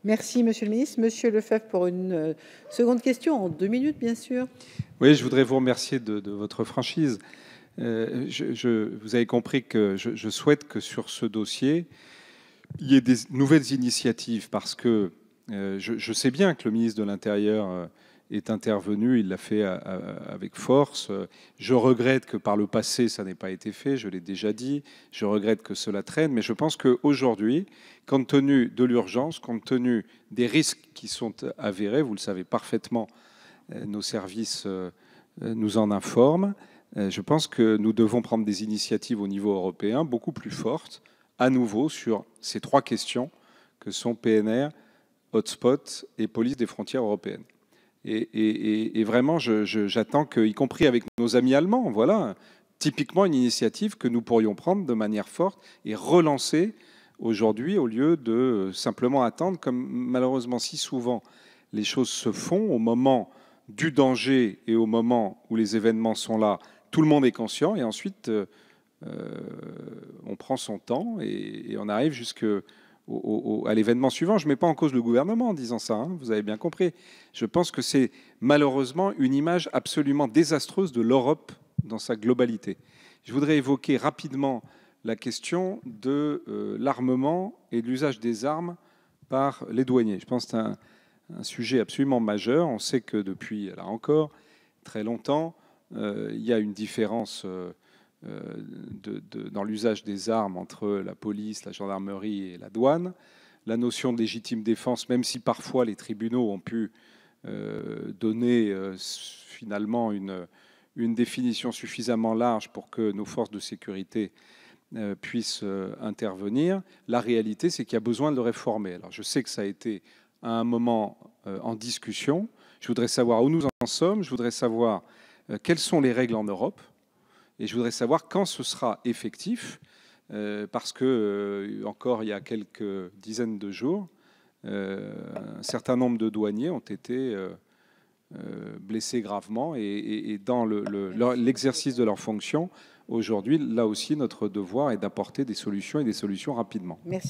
Merci, Monsieur le ministre. Monsieur Lefebvre, pour une seconde question, en 2 minutes, bien sûr. Oui, je voudrais vous remercier de votre franchise. Vous avez compris que je souhaite que sur ce dossier, il y ait des nouvelles initiatives parce que je sais bien que le ministre de l'Intérieur est intervenu, il l'a fait avec force. Je regrette que par le passé, ça n'ait pas été fait, je l'ai déjà dit. Je regrette que cela traîne, mais je pense qu'aujourd'hui, compte tenu de l'urgence, compte tenu des risques qui sont avérés, vous le savez parfaitement, nos services nous en informent, je pense que nous devons prendre des initiatives au niveau européen beaucoup plus fortes, à nouveau, sur ces 3 questions que sont PNR, hotspot et police des frontières européennes. Et vraiment, j'attends que, y compris avec nos amis allemands, voilà, typiquement une initiative que nous pourrions prendre de manière forte et relancer aujourd'hui, au lieu de simplement attendre, comme malheureusement si souvent les choses se font au moment du danger et au moment où les événements sont là, tout le monde est conscient et ensuite on prend son temps et on arrive à l'événement suivant. Je ne mets pas en cause le gouvernement en disant ça, hein, vous avez bien compris. Je pense que c'est malheureusement une image absolument désastreuse de l'Europe dans sa globalité. Je voudrais évoquer rapidement la question de l'armement et de l'usage des armes par les douaniers. Je pense que c'est un sujet absolument majeur. On sait que depuis, là encore, très longtemps, il y a une différence dans l'usage des armes entre la police, la gendarmerie et la douane. La notion de légitime défense, même si parfois les tribunaux ont pu donner finalement une définition suffisamment large pour que nos forces de sécurité puissent intervenir, la réalité, c'est qu'il y a besoin de le réformer. Alors, je sais que ça a été à un moment en discussion. Je voudrais savoir où nous en sommes. Je voudrais savoir quelles sont les règles en Europe. Et je voudrais savoir quand ce sera effectif, parce que encore il y a quelques dizaines de jours, un certain nombre de douaniers ont été blessés gravement et dans l'exercice de leurs fonctions, aujourd'hui, là aussi, notre devoir est d'apporter des solutions et des solutions rapidement. Merci.